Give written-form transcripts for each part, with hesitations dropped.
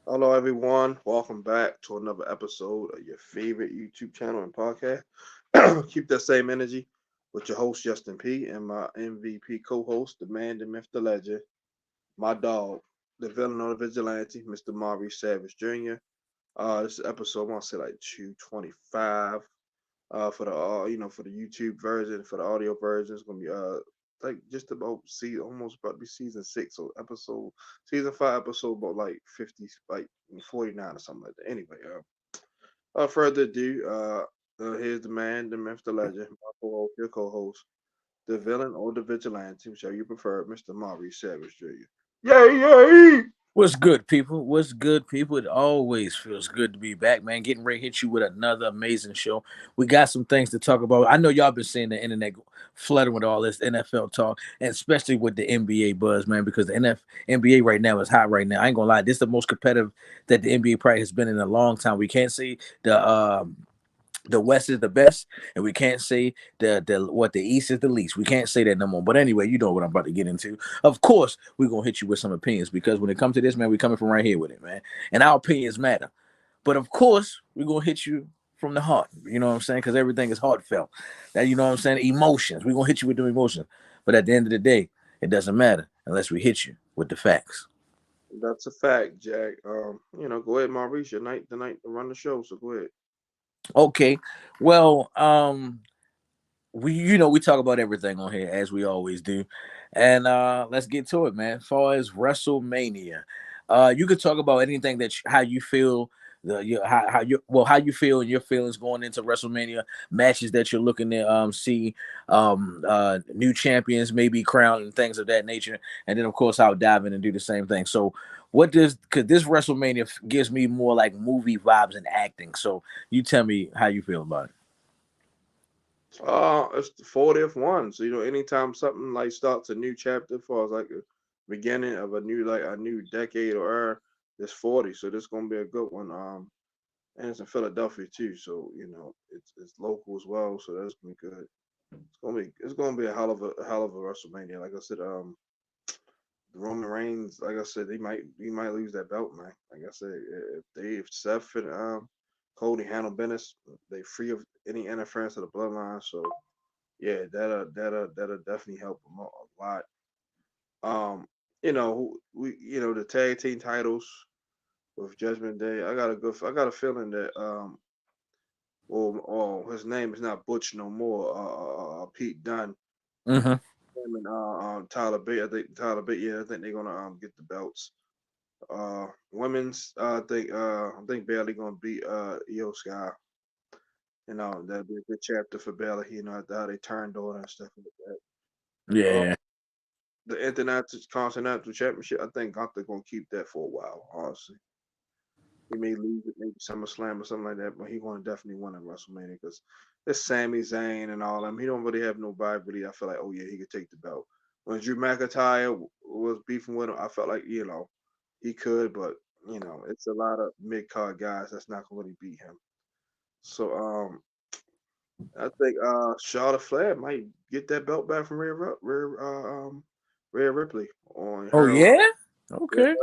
Hello, everyone. Welcome back to another episode of your favorite YouTube channel and podcast. Keep that same energy with your host, Justin P., and my MVP co host, the man, the myth, the legend, my dog, the villain or the vigilante, Mr. Maurice Savage Jr. This is episode, I want to say like 225 for the for the YouTube version. For the audio version, it's gonna be like just about see almost about to be season 6 or episode season 5 episode about like 50 like 49 or something like that. Anyway, further ado, here's the man, the myth, the legend, my co-host, your co-host, the villain or the vigilante, whichever you prefer, Mr. Maurice Savage Jr. Yay, yay! What's good, people? What's good, people? It always feels good to be back, man. Getting ready to hit you with another amazing show. We got some things to talk about. I know y'all been seeing the internet flooding with all this NFL talk, and especially with the NBA buzz, man, because the NBA right now is hot right now. I ain't gonna lie, this is the most competitive that the NBA probably has been in a long time. We can't see the West is the best, and we can't say the East is the least. We can't say that no more. But anyway, you know what I'm about to get into. Of course, we're gonna hit you with some opinions because when it comes to this, man, we coming from right here with it, man. And our opinions matter. But of course, we're gonna hit you from the heart. You know what I'm saying? Because everything is heartfelt. That you know what I'm saying? Emotions. We're gonna hit you with the emotions. But at the end of the day, it doesn't matter unless we hit you with the facts. That's a fact, Jack. Go ahead, Maurice. Your night tonight to run the show, so go ahead. Okay. Well, we talk about everything on here as we always do, and let's get to it, man. As far as WrestleMania, you could talk about anything how you feel, how you feel and your feelings going into WrestleMania matches that you're looking to see, new champions maybe crowned and things of that nature, and then of course I'll dive in and do the same thing. So what does because this WrestleMania gives me more like movie vibes and acting. So you tell me how you feel about it. It's the 40th one. So anytime something like starts a new chapter for us, like a beginning of a new decade or era, it's 40. So this gonna be a good one. And it's in Philadelphia too. So it's local as well. So that's gonna be good. It's gonna be a hell of a WrestleMania. Like I said, Roman Reigns, like I said, he might lose that belt, man. Like I said, if Seth and Cody handle business, they free of any interference of the bloodline. So yeah, that'll definitely help them a lot. The tag team titles with Judgment Day. I got a feeling that his name is not Butch no more. Pete Dunne, Mm-hmm. him and Tyler Bate. I think Tyler Bate. Yeah, I think they're gonna get the belts. Women's. I think Bailey gonna beat Io Sky. That'd be a good chapter for Bailey. After how they turned on her and stuff like that. Uh, Yeah. the Intercontinental Championship, I think Gunther gonna keep that for a while. Honestly, he may lose it maybe SummerSlam or something like that, but he gonna definitely win at WrestleMania because it's Sami Zayn and all them. He don't really have nobody really. I feel like, oh yeah, he could take the belt. When Drew McIntyre was beefing with him, I felt like he could, but it's a lot of mid card guys that's not gonna really beat him. So I think Charlotte Flair might get that belt back from Rhea Ripley on Oh her. yeah. Yeah, Okay.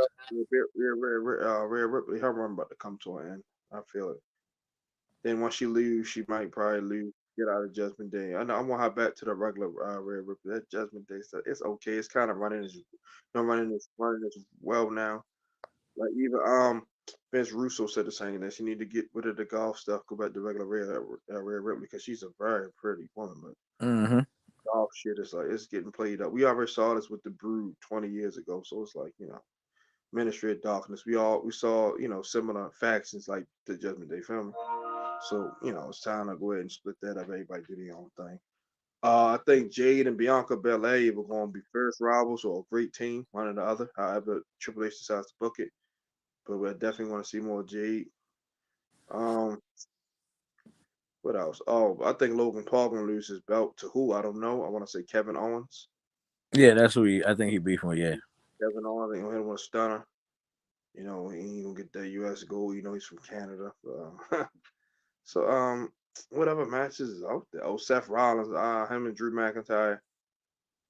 Rhea Ripley, her run about to come to an end. I feel it. Then once she leaves, she might probably lose, get out of Judgment Day. I know I want her back to the regular Rhea Ripley. That Judgment Day stuff, it's okay. It's kind of running as well now. Like even Vince Russo said the same that she need to get rid of the golf stuff, go back to regular Rhea Ripley because she's a very pretty woman. But Mm-hmm. golf shit is like it's getting played up. We already saw this with the Brood 20 years ago, so it's like Ministry of Darkness. We saw similar factions like the Judgment Day family. So it's time to go ahead and split that up. Everybody do their own thing. I think Jade and Bianca Belair were going to be first rivals or a great team, one or the other. However, Triple H decides to book it, but we definitely want to see more Jade. Um, what else? Oh, I think Logan Paul gonna lose his belt to who? I don't know. I want to say Kevin Owens. Yeah, that's who I think he beefing with. Yeah. Kevin Owens, I think he'll hit him with a stunner. He ain't gonna get that U.S. gold. He's from Canada. So whatever matches is out there. Oh, Seth Rollins, him and Drew McIntyre.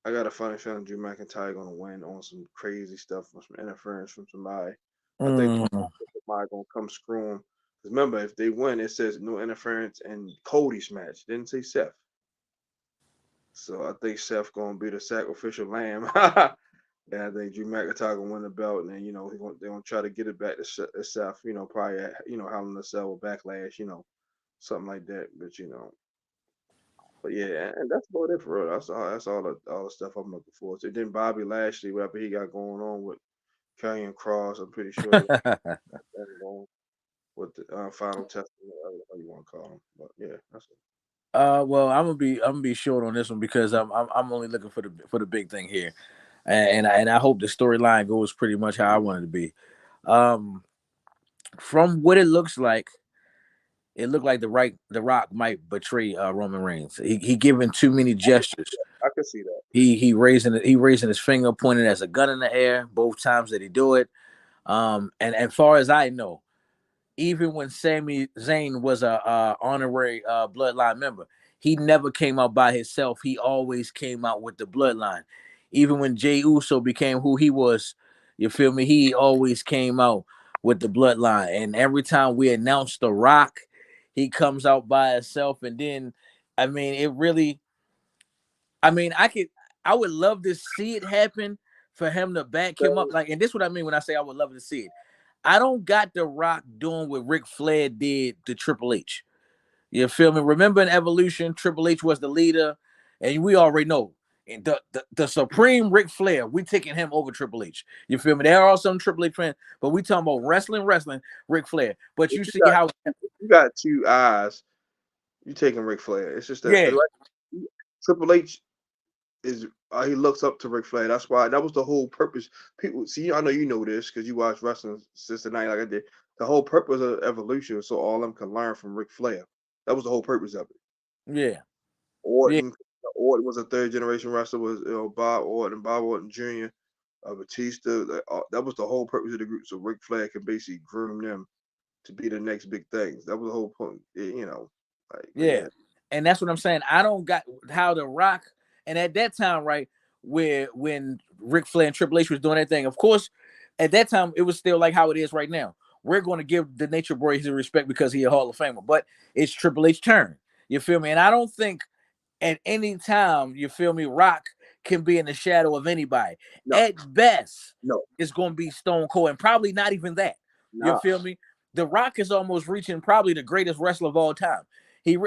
I got a funny feeling Drew McIntyre gonna win on some crazy stuff, or some interference from somebody. I think Mm. somebody gonna come screw him. Remember, if they win, it says no interference and Cody's match. Didn't say Seth. So I think Seth gonna be the sacrificial lamb. And I think Drew McIntyre gonna win the belt, and then they're gonna try to get it back to Seth. Probably at, Hell in a Cell Backlash. Something like that. But yeah, and that's about it for real. That's all the stuff I'm looking forward to. Then Bobby Lashley, whatever he got going on with Karrion Cross, I'm pretty sure they're going with the final testament, whatever you want to call him. But yeah, that's it. Well, I'm gonna be short on this one because I'm only looking for the big thing here, and I hope the storyline goes pretty much how I want it to be. Um, from what it looks like, it looked like the Rock might betray Roman Reigns. He giving too many gestures. I can see that. He raising his finger, pointing as a gun in the air both times that he do it. And as far as I know, even when Sami Zayn was a honorary bloodline member, he never came out by himself. He always came out with the bloodline. Even when Jey Uso became who he was, you feel me? He always came out with the bloodline. And every time we announce The Rock, he comes out by himself. And then, I mean, it really, I mean, I would love to see it happen for him to back him up. Like, and this is what I mean when I say I would love to see it. I don't got The Rock doing what Ric Flair did to Triple H. You feel me? Remember in Evolution, Triple H was the leader, and we already know and the supreme Ric Flair. We taking him over Triple H. You feel me? There are some Triple H fans, but we talking about wrestling, Ric Flair. But If you you see got how, you got two eyes, you taking Ric Flair. It's just that yeah, like Triple H is he looks up to Ric Flair. That's why that was the whole purpose. People see, I know you know this because you watch wrestling since the night like I did. The whole purpose of Evolution was so all of them can learn from Ric Flair. That was the whole purpose of it. yeah, yeah, Orton, Orton was a third generation wrestler. Was Bob Orton Jr., Batista. That was the whole purpose of the group. So Ric Flair could basically groom them to be the next big things. That was the whole point. But yeah. yeah, And that's what I'm saying. I don't got how The Rock, and at that time, right, where when Ric Flair and Triple H was doing that thing, of course, at that time it was still like how it is right now. We're going to give the Nature Boy his respect because he's a Hall of Famer, but it's Triple H turn. You feel me? And I don't think at any time, you feel me, Rock can be in the shadow of anybody. no, At best, no, it's going to be Stone Cold, and probably not even that. You nah. feel me? The Rock is almost reaching probably the greatest wrestler of all time.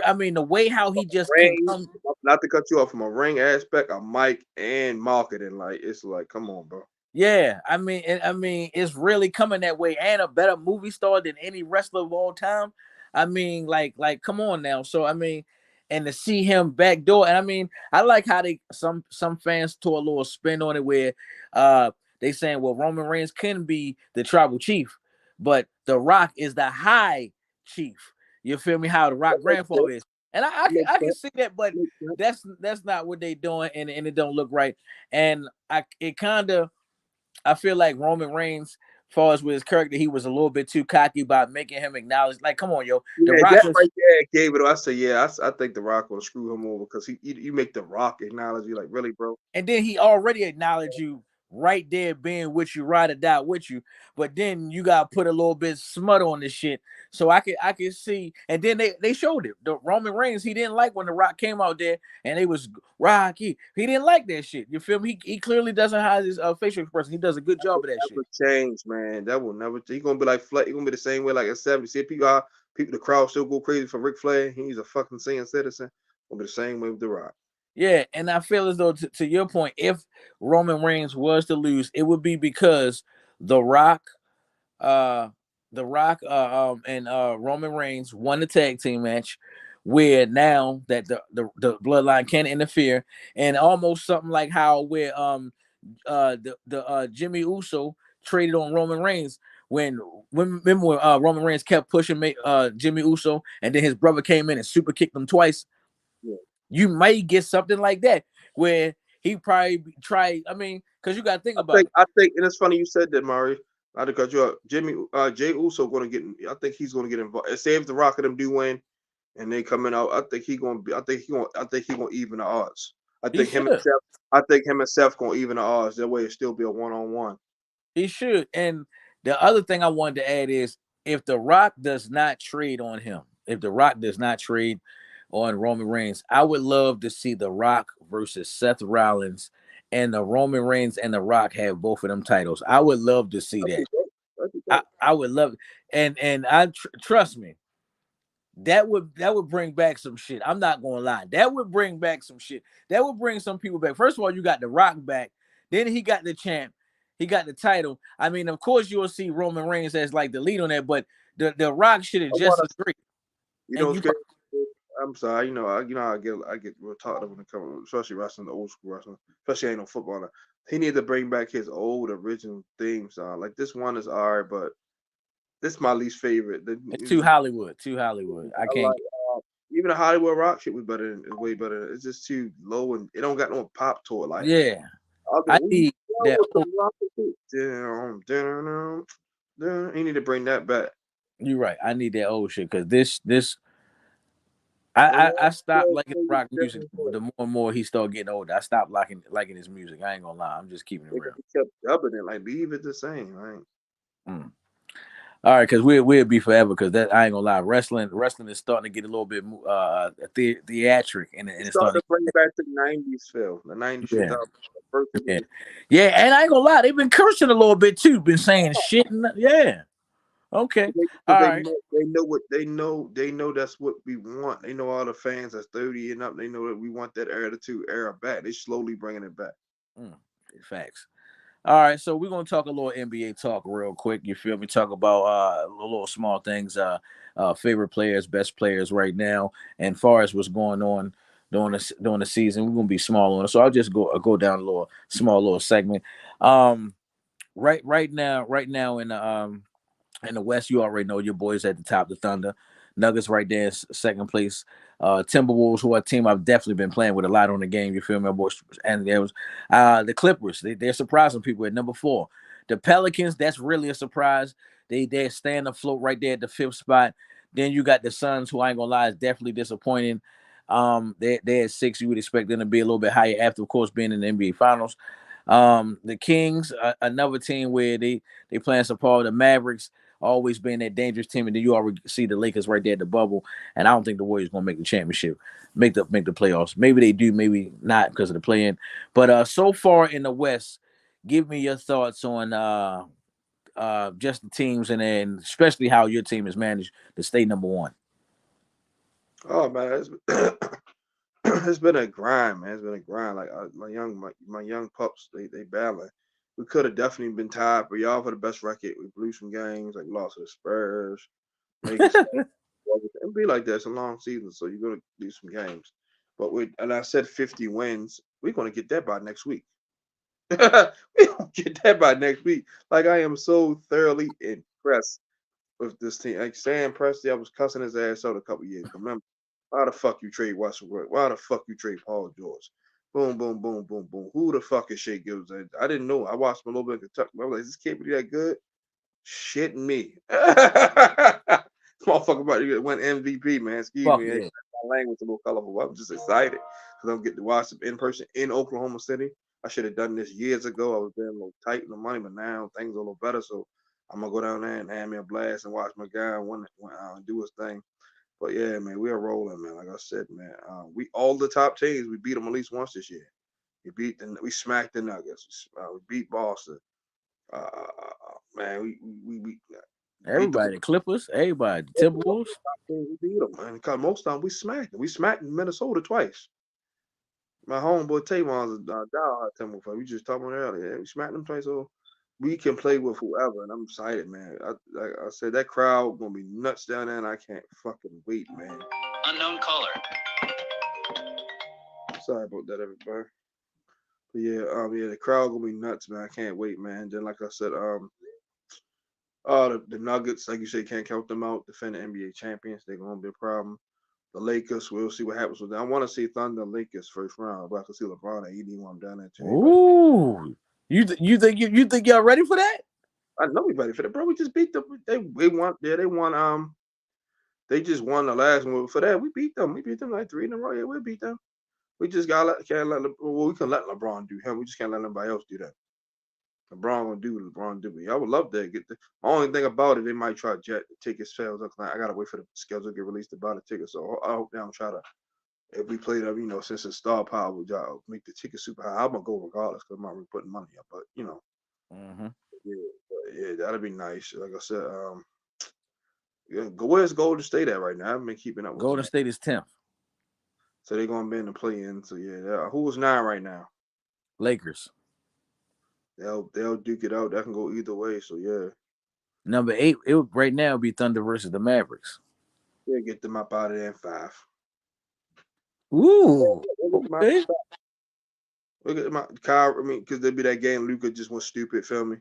I mean, the way how he just can Ring, come. not to cut you off from a ring aspect, a mic and marketing. Like it's like, come on, bro. Yeah, I mean, it's really coming that way, and a better movie star than any wrestler of all time. I mean, come on now. So I mean, and to see him backdoor, and I mean, I like how some fans tore a little spin on it where they saying, well, Roman Reigns can be the tribal chief, but The Rock is the high chief. You feel me? How the Rock That makes grandfather sense. is, and I That can makes I can sense. see that, but Makes sense. that's not what they doing, and it don't look right, and it kind of. I feel like Roman Reigns, far as with his character, he was a little bit too cocky by making him acknowledge. Like, come on, yo, the Yeah, Rock that is, right there gave it. I say, yeah, I think the Rock will screw him over because you make the Rock acknowledge you like, really, bro. and then he already acknowledged you right there, being with you, ride or die with you. But then you gotta put a little bit smut on this shit. So I could see, and then they showed it. The Roman Reigns, he didn't like when the Rock came out there and it was Rocky. He didn't like that shit. You feel me? He clearly doesn't hide his facial expression. He does a good job of that shit. Never change, man. That will never. He gonna be like Flair. He gonna be the same way like in '70s. See, people, the crowd still go crazy for Ric Flair. He's a fucking sane citizen. Gonna be the same way with The Rock. Yeah, and I feel as though to your point, if Roman Reigns was to lose, it would be because The Rock, uh, The Rock, and Roman Reigns won the tag team match, where now that the bloodline can interfere, and almost something like how where the Jimmy Uso traded on Roman Reigns when remember when Roman Reigns kept pushing Jimmy Uso, and then his brother came in and super kicked him twice. Yeah. You might get something like that where he probably try. I mean, because you got to think about it. I think, and it's funny you said that, Mari. Not to cut you up. Jay Uso gonna get. I think he's gonna get involved. Say if the Rock and them do win, and they coming out, I think he gonna be. I think he gonna even the odds. I He think him and should. Seth. I think him and Seth gonna even the odds. That way it still be a 1-on-1. He should. And The other thing I wanted to add is if The Rock does not trade on him, if The Rock does not trade on Roman Reigns, I would love to see The Rock versus Seth Rollins and the Roman Reigns and The Rock have both of them titles. I would love to see That'd be that. dope. That'd be I, dope. I would love it. And trust me, that would bring back some shit. I'm not gonna lie. That would bring back some shit. That would bring some people back. First of all, you got The Rock back. Then he got the champ. He got the title. I mean, of course, you'll see Roman Reigns as like the lead on that, but the Rock should have I just want as great. You know, And it's you crazy. I'm sorry. I get real talked up when it comes, especially wrestling, the old school wrestling. Especially ain't no footballer. He need to bring back his old original theme song. Like this one is alright, but this is my least favorite. it's too Hollywood. Too Hollywood. I I can't. like even the Hollywood Rock shit was better. Is way better. It's just too low and it don't got no pop to it. Like Yeah, other I we need that. with the rock shit. He need to bring that back. You're right. I need that old shit because this The I rock stopped still liking plays rock a music different the voice. more and more he started getting older. I stopped liking his music. I ain't gonna lie. I'm just keeping it real. Nigga, he kept dubbing it. Like leave it the same. Right? Mm. All right, because we'll be forever. Because that I ain't gonna lie, wrestling is starting to get a little bit theatric, and It's it's starting starting to bring back the '90s feel, the '90s, to yeah, 2000, the first yeah, '90s. yeah. And I ain't gonna lie, they've been cursing a little bit too. Been saying shit, and yeah. Okay, Because all right. they know what they know that's what we want. They know all the fans that's 30 and up. They know that we want that attitude era back. They slowly bringing it back. Mm, facts. All right, so we're gonna talk a little NBA talk real quick. You feel me? Talk about little small things, favorite players, best players right now, and far as what's going on during the season. We're gonna be small on it, so I'll just go down a little small little segment. Um, right now in the West, you already know your boys at the top. The Thunder, Nuggets right there, second place. Timberwolves, who are a team I've definitely been playing with a lot on the game. You feel me, boys? And there was the Clippers. They're surprising people at number 4. The Pelicans, that's really a surprise. They're staying afloat right there at the 5th spot. Then you got the Suns, who I ain't gonna lie is definitely disappointing. They're at 6. You would expect them to be a little bit higher after, of course, being in the NBA Finals. The Kings, another team where they playing support the Mavericks always been that dangerous team, and then you already see the Lakers right there at the bubble. And I don't think the Warriors gonna make the championship, make the playoffs. Maybe they do, maybe not because of the play-in. But so far in the West, give me your thoughts on just the teams and especially how your team is managed to stay number one. Oh man, it's been a grind, man. It's been a grind. Like my young pups, they battling. We could have definitely been tied, but y'all for the best record. We blew some games, like lost to the Spurs, Lakers. It'll be like that. It's a long season, so you're gonna do some games. But I said 50 wins. We're gonna get that by next week. We gonna get that by next week. Like I am so thoroughly impressed with this team. Like Sam Presti, I was cussing his ass out a couple years ago. Remember, why the fuck you trade Westbrook? Why the fuck you trade Paul George? Boom, boom, boom, boom, boom. Who the fuck is Shea Gildas? I didn't know. I watched him a little bit of Kentucky. I was like, this kid really that good? Shit me. Motherfucker about to win MVP, man. Excuse Fuck me. yeah. My language a little colorful. I'm just excited because I'm getting to watch them in person in Oklahoma City. I should have done this years ago. I was being a little tight in the money, but now things are a little better. So I'm gonna go down there and have me a blast and watch my guy do his thing. But yeah, man, we are rolling, man. Like I said, man, we all the top teams. We beat them at least once this year. We smacked the Nuggets. We beat Boston. Man, we beat the Everybody, the Clippers, everybody, the Timberwolves. we beat them, man. Cause most time we smacked them. We smacked Minnesota twice. My homeboy Tavon's a diehard Timber fan. We just talked about it earlier. Yeah, we smacked them twice, so we can play with whoever, and I'm excited, man. Like I said, that crowd gonna be nuts down there, and I can't fucking wait, man. Unknown caller. Sorry about that, everybody. But yeah, the crowd gonna be nuts, man. I can't wait, man. Then, like I said, the Nuggets, like you say, can't count them out. Defending NBA champions, they're gonna be a problem. The Lakers, we'll see what happens with them. I want to see Thunder Lakers first round, but I can see LeBron and AD want them down there too. But Ooh, you think y'all ready for that? I know we ready for that, bro. We just beat them. They won. They just won the last one. For that, we beat them. We beat them like 3 in a row. Yeah, we beat them. We just can't let well, we can let LeBron do him. We just can't let anybody else do that. LeBron gonna do what LeBron do. I would love to get the only thing about it, they might try to jet the ticket sales up. I gotta wait for the schedule to get released to buy the tickets. So I hope they don't try to if we play them, since it's star power, y'all make the ticket super high. I'm gonna go regardless because I'm already putting money up. But Hmm. yeah, that'd be nice. Like I said, yeah, where's Golden State at right now? I haven't been keeping up with Golden them. State is 10th. So they're gonna be in the play-in. So yeah, who's 9 right now? Lakers. They'll duke it out. That can go either way. So yeah, Number 8, right now would be Thunder versus the Mavericks. they'll get them up out of there in 5. Ooh, Look at my okay. look at my Kyle. I mean, because there'd be that game. Luca just went stupid. Feel me?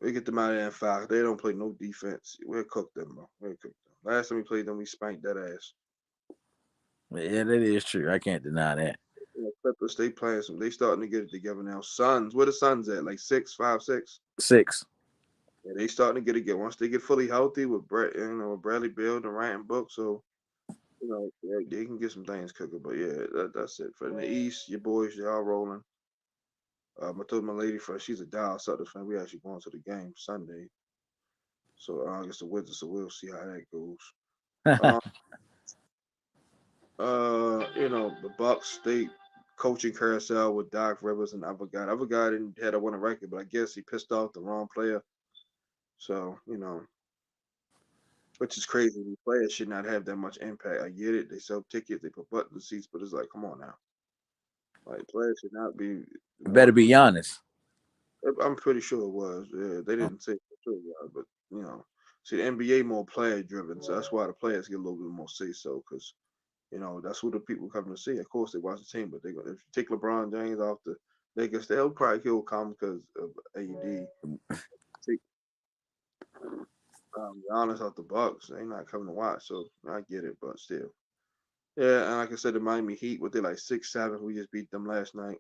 We get them out of there in 5. They don't play no defense. We'll cook them, bro. We'll cook them. Last time we played them, we spanked that ass. Yeah, that is true. I can't deny that. Clippers, they playing some. They starting to get it together now. Suns, where the Suns at? Like 6, 5, 6. 6. Yeah, they starting to get it again. Once they get fully healthy with with Bradley Beal and writing books, so they can get some things cooking. But yeah, that's it. For in the East, your boys, they all rolling. I told my lady friend, she's a Dallas Celtics fan. We actually going to the game Sunday. So I guess the Wizards, so we'll see how that goes. Um, the Bucks, they coaching carousel with Doc Rivers and other guy. Other guy didn't had a winning record, but I guess he pissed off the wrong player. So, which is crazy. The players should not have that much impact. I get it. They sell tickets, they put buttons in seats, but it's like, come on now. Like players should not be It better one. be Giannis. I'm pretty sure it was. Yeah, they didn't say for sure, but see, the NBA more player driven, so that's why the players get a little bit more say so because that's who the people come to see. Of course, they watch the team, but if you take LeBron James off the Lakers, they'll probably he'll come because of AD. Take Giannis off the Bucks, they not coming to watch. So I get it, but still, yeah. And like I said, the Miami Heat, what they like 6-7. We just beat them last night.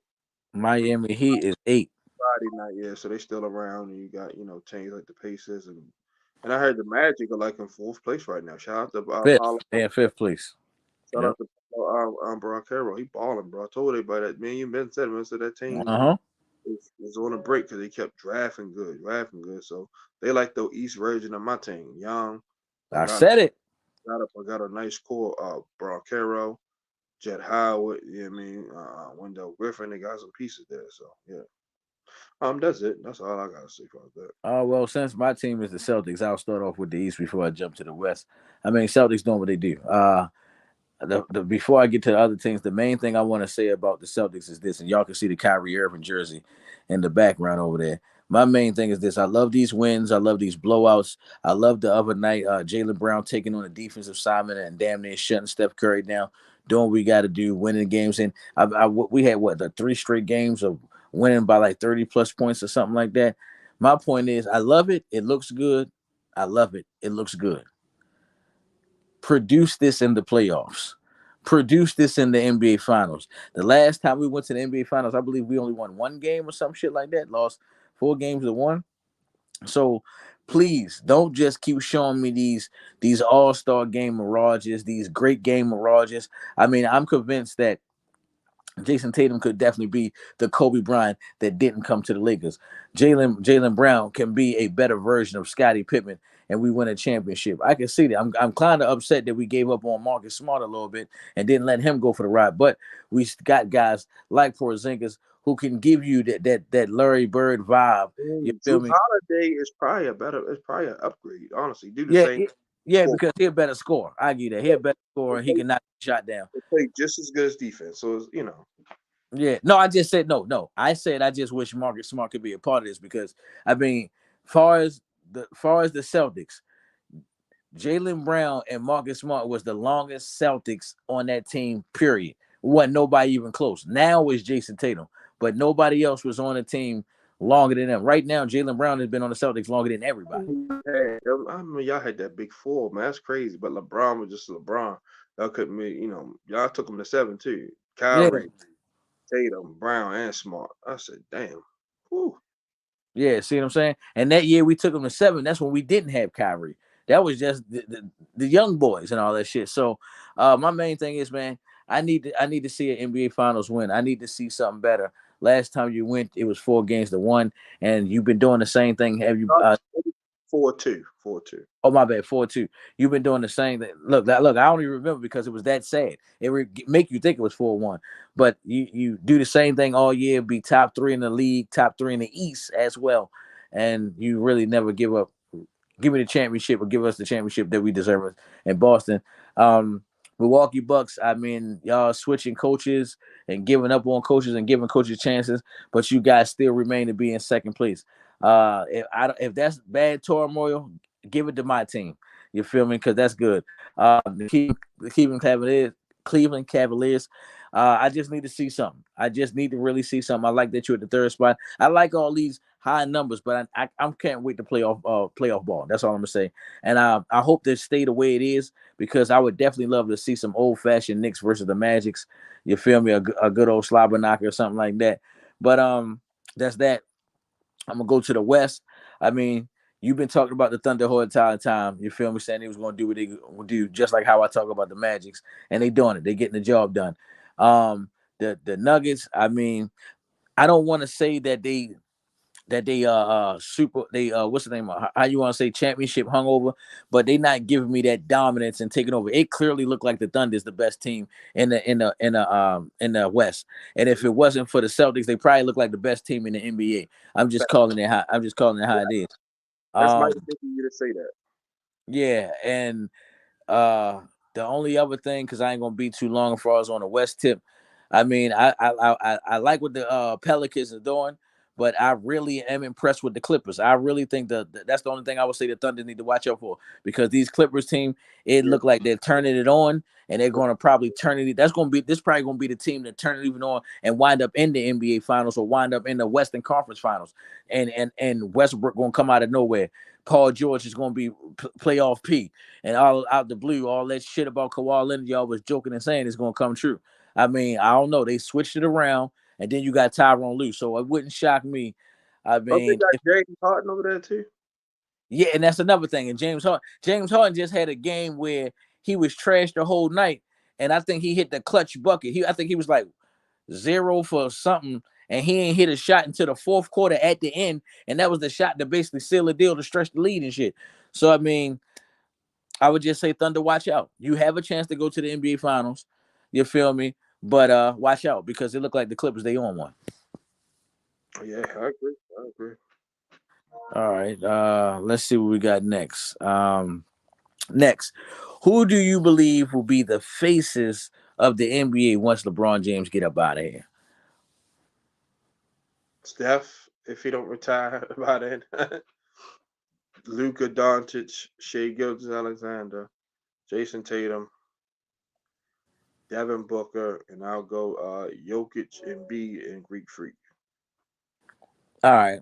Miami Heat is 8. Friday night, yeah. So they still around, and you got teams like the Pacers and I heard the Magic are like in 4th place right now. Shout out to 5th. Paulo. They in 5th place. Shout Yep. out to Broncero. He balling, bro. I told everybody that. Man, you been said, man, said that team Uh-huh. is on a break because they kept drafting good, drafting good. So they like the East version of my team. Young, but I said it. got a nice core. Broncero, Jet Howard. You know what I mean? Wendell Griffin. They got some pieces there. So yeah. That's it. That's all I gotta say about that. Well, since my team is the Celtics, I'll start off with the East before I jump to the West. I mean, Celtics doing what they do. Before I get to the other teams, the main thing I want to say about the Celtics is this, and y'all can see the Kyrie Irving jersey in the background over there. My main thing is this: I love these wins, I love these blowouts. I love the other night, Jaylen Brown taking on a defensive assignment and damn near shutting Steph Curry down, doing what we got to do, winning games. And we had the 3 straight games of winning by like 30+ points or something like that. My point is, I love it. It looks good. I love it. It looks good. Produce this in the playoffs. Produce this in the NBA Finals. The last time we went to the NBA Finals, I believe we only won 1 game or some shit like that. Lost 4 games to 1. So please don't just keep showing me these all-star game mirages, these great game mirages. I mean, I'm convinced that Jason Tatum could definitely be the Kobe Bryant that didn't come to the Lakers. Jaylen Brown can be a better version of Scottie Pippen, and we win a championship. I can see that. I'm kind of upset that we gave up on Marcus Smart a little bit and didn't let him go for the ride. But we got guys like Porzingis who can give you that Larry Bird vibe. You feel Drew me? Holiday is probably it's probably an upgrade, honestly. Do the Yeah, same yeah, score. because he a better score. I get that. He a better score, and he can knock the shot down. They play just as good as defense. So it's. Yeah, no, I just said no, no. I said I just wish Marcus Smart could be a part of this because I mean, far as the Celtics, Jaylen Brown and Marcus Smart was the longest Celtics on that team. Period. Wasn't nobody even close. Now it's Jason Tatum, but nobody else was on the team longer than them. Right now, Jaylen Brown has been on the Celtics longer than everybody. I mean, y'all had that big 4, man. That's crazy. But LeBron was just LeBron. Y'all couldn't make, y'all took him to 7 too. Yeah, Kyrie, Tatum, Brown, and Smart. I said, damn. Whew. yeah. See what I'm saying? And that year we took them to 7. That's when we didn't have Kyrie. That was just the young boys and all that shit. So, my main thing is, man, I need to see an NBA Finals win. I need to see something better. Last time you went, it was 4 games to 1, and you've been doing the same thing. Have you? 4-2, 4-2. Oh, my bad, 4-2. You've been doing the same thing. Look. I only remember because it was that sad. It make you think it was 4-1, but you do the same thing all year. Be top three in the league, top three in the East as well, and you really never give up. Give me the championship, or give us the championship that we deserve in Boston. Um, Milwaukee Bucks. I mean, y'all switching coaches and giving up on coaches and giving coaches chances, but you guys still remain to be in second place. If that's bad turmoil, give it to my team. You feel me? Because that's good. The Cleveland Cavaliers. I just need to see something. I just need to really see something. I like that you're at the third spot. I like all these high numbers, but I can't wait to playoff ball. That's all I'm gonna say. And I hope this stay the way it is, because I would definitely love to see some old fashioned Knicks versus the Magics. You feel me? A good old slobber knocker or something like that. But that's that. I'm gonna go to the West. I mean, you've been talking about the Thunder the whole entire time. You feel me? Saying they was gonna do what they would do, just like how I talk about the Magics, and they doing it. They getting the job done. The Nuggets. I mean, I don't want to say that they super they what's the name, how you want to say, championship hungover, but they not giving me that dominance and taking over. It clearly looked like the Thunder is the best team in the West, and if it wasn't for the Celtics, they probably look like the best team in the NBA. I'm just calling it how it is. That's nice um of you to say that. yeah, and uh, the only other thing, because I ain't gonna be too long for us on the West tip. I mean, I like what the Pelicans are doing, but I really am impressed with the Clippers. I really think that's the only thing I would say the Thunder need to watch out for, because these Clippers team, it Yeah. looked like they're turning it on, and they're going to probably turn it. This probably going to be the team that turn it even on and wind up in the NBA Finals, or wind up in the Western Conference Finals, and Westbrook going to come out of nowhere. Paul George is going to be playoff P, and all out the blue, all that shit about Kawhi Leonard y'all was joking and saying is gonna come true. I mean, I don't know. They switched it around, and then you got Tyronn Lue, so it wouldn't shock me. I Don't they mean, got James Harden over there too? yeah, and that's another thing. And James Harden just had a game where he was trashed the whole night, and I think he hit the clutch bucket. I think he was like 0 for something, and he ain't hit a shot until the fourth quarter at the end, and that was the shot to basically seal the deal to stretch the lead and shit. So I mean, I would just say Thunder, watch out. You have a chance to go to the NBA Finals. You feel me? But watch out, because it looked like the Clippers, they on one. Yeah, I agree. I agree. All right. Let's see what we got next. Next, who do you believe will be the faces of the NBA once LeBron James get up out of here? Steph, if he don't retire by then. Luka Doncic, Shea Gilgis Alexander, Jason Tatum, Devin Booker, and I'll go Jokic and B and Greek Freak. All right.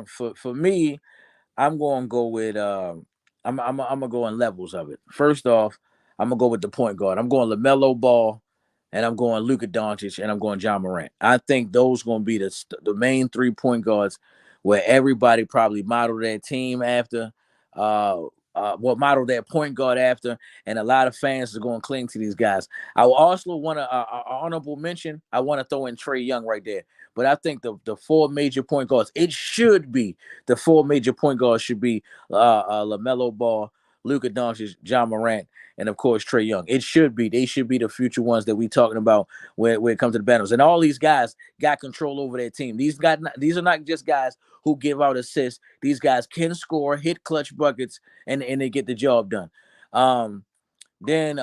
For me, I'm going to go with I'm gonna go in levels of it. First off, I'm gonna go with the point guard. I'm going LaMelo Ball, and I'm going Luka Doncic, and I'm going John Morant. I think those going to be the main 3 point guards, where everybody probably model their team after, uh, model their point guard after, and a lot of fans are going to cling to these guys. I will also want to honorable mention. I want to throw in Trey Young right there. But I think the 4 major point guards, it should be the 4 major point guards should be LaMelo Ball, Luka Doncic, John Morant, and of course Trey Young. It should be. They should be the future ones that we talking about when it comes to the battles. And all these guys got control over their team. These are not just guys who give out assists. These guys can score, hit clutch buckets, and they get the job done. Um, then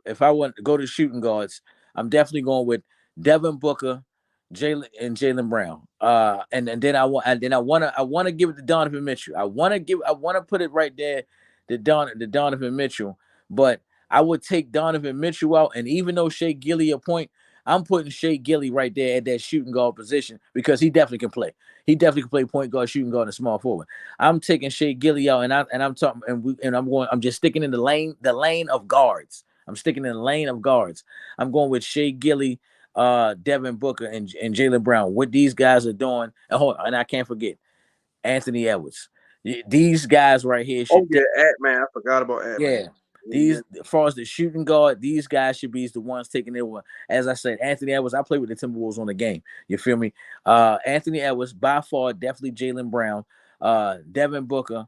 if I want to go to shooting guards, I'm definitely going with Devin Booker, Jalen Brown. And then I want to give it to Donovan Mitchell. I want to put it right there to Donovan Mitchell, but I would take Donovan Mitchell out, and even though Shea Gilly a point, I'm putting Shea Gilly right there at that shooting guard position, because he definitely can play. He definitely can play point guard, shooting guard, and small forward. I'm taking Shea Gilly out, and I'm talking, and I'm just sticking in the lane of guards. I'm sticking in the lane of guards. I'm going with Shea Gilly, Devin Booker, and Jalen Brown. What these guys are doing, and I can't forget Anthony Edwards. These guys right here Oh should, yeah, Ant Man. I forgot about Ant yeah, Man. Yeah. as far as the shooting guard, these guys should be the ones taking it. As I said, Anthony Edwards. I played with the Timberwolves on the game. You feel me? Anthony Edwards by far, definitely Jalen Brown, Devin Booker,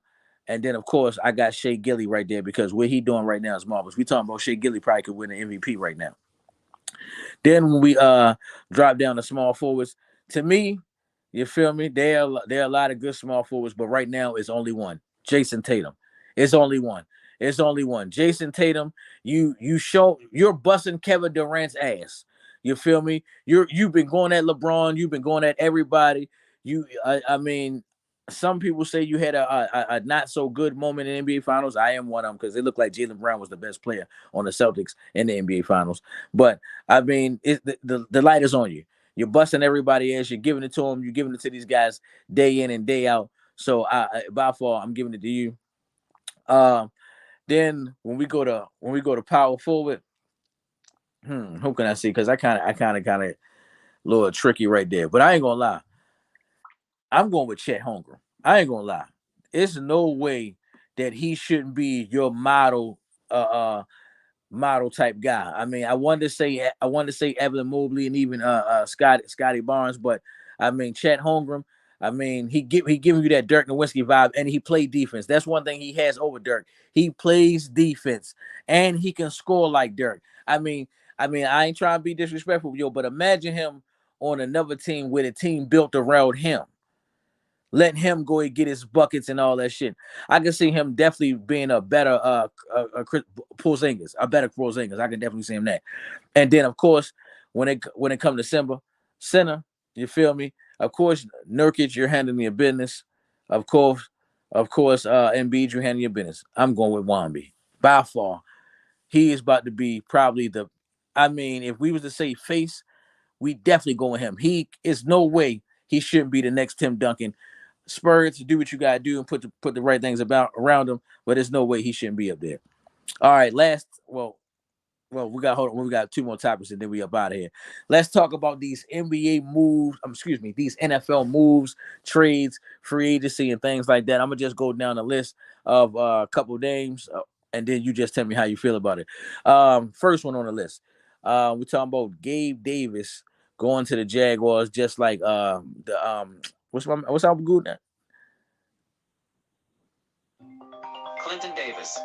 and then of course I got Shea Gilly right there because what he doing right now is marvelous. We talking about Shea Gilly probably could win the MVP right now. Then when we drop down to small forwards, to me, you feel me? There are a lot of good small forwards, but right now it's only one. Jason Tatum. It's only one. It's only one. Jason Tatum, you're busting Kevin Durant's ass. You feel me? You've been going at LeBron, you've been going at everybody. I mean, some people say you had a not so good moment in NBA Finals. I am one of them because it looked like Jalen Brown was the best player on the Celtics in the NBA Finals. But I mean, the light is on you. You're busting everybody else. You're giving it to them. You're giving it to these guys day in and day out. So by far, I'm giving it to you. Um, then when we go to power forward, who can I see? Because I kind of a little tricky right there. But I ain't gonna lie, I'm going with Chet Holmgren. I ain't gonna lie. It's no way that he shouldn't be your model type guy. I mean, I wanted to say Evan Mobley and even Scotty Barnes, but I mean Chet Holmgren. I mean, he giving you that Dirk Nowitzki vibe, and he played defense. That's one thing he has over Dirk. He plays defense, and he can score like Dirk. I mean, I ain't trying to be disrespectful, yo, but imagine him on another team with a team built around him, letting him go and get his buckets and all that shit. I can see him definitely being a better Porzingis, a better Porzingis. I can definitely see him that. And then of course, when it comes to center, you feel me? Of course, Nurkic, you're handling your business. Of course, Embiid, you're handling your business. I'm going with Wamby by far. He is about to be probably the. I mean, if we was to say face, we definitely go with him. He is no way he shouldn't be the next Tim Duncan. Spurs to do what you gotta do and put the right things about around him, but there's no way he shouldn't be up there. All right, we got two more topics and then we up out of here. Let's talk about these NBA moves. Excuse me, these NFL moves, trades, free agency, and things like that. I'm gonna just go down the list of a couple names, and then you just tell me how you feel about it. First one on the list. We're talking about Gabe Davis going to the Jaguars, just like the what's our good now? Clinton Davis.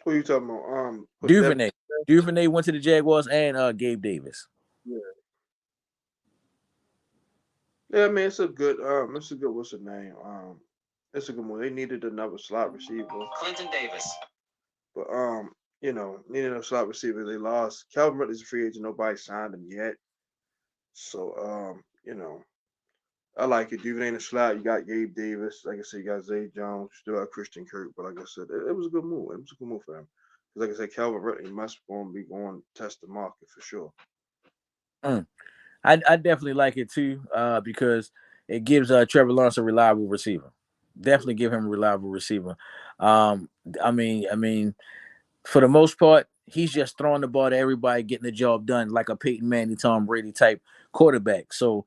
Who you talking about? Put Devin. Duvernay. Duvernay went to the Jaguars and Gabe Davis. Yeah. Yeah, man, it's a good what's the name? It's a good one. They needed another slot receiver. Clinton Davis. But needed a slot receiver. They lost. Calvin Ridley's a free agent, nobody signed him yet. So I like it. Duvernay in the slot. You got Gabe Davis. Like I said, you got Zay Jones. You still got Christian Kirk. But like I said, it was a good move. It was a good move for him. Because like I said, Calvin Ridley must going to be going to test the market for sure. Mm. I definitely like it too, because it gives Trevor Lawrence a reliable receiver. Definitely give him a reliable receiver. Um, I mean, for the most part, he's just throwing the ball to everybody, getting the job done, like a Peyton Manning, Tom Brady type quarterback. So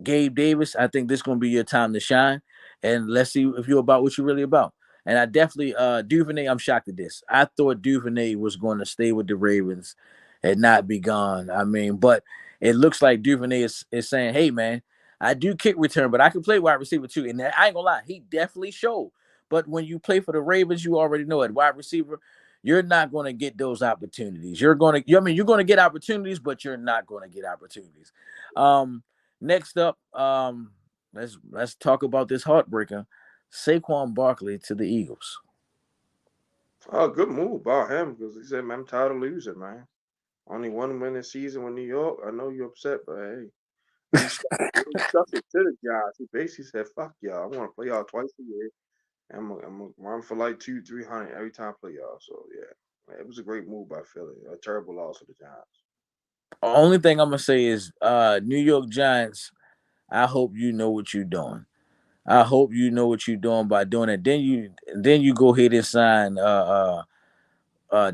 Gabe Davis, I think this is gonna be your time to shine. And let's see if you're about what you're really about. And I definitely Duvernay, I'm shocked at this. I thought Duvernay was going to stay with the Ravens and not be gone. I mean, but it looks like Duvernay is saying, hey man, I do kick return, but I can play wide receiver too. And I ain't gonna lie, he definitely showed. But when you play for the Ravens, you already know it. Wide receiver, you're not going to get those opportunities. You're going to get opportunities, but you're not going to get opportunities. Next up, let's talk about this heartbreaker, Saquon Barkley to the Eagles. Oh, good move by him because he said, man, I'm tired of losing, man. Only one winning season with New York. I know you're upset, but hey, he stuck it to the guys. He basically said, fuck y'all. I want to play y'all twice a year. I'm gonna run for like 200-300 every time I play y'all. So yeah, it was a great move by Philly. A terrible loss for the Giants. Only thing I'm gonna say is, New York Giants. I hope you know what you're doing. I hope you know what you're doing by doing it. Then you go ahead and sign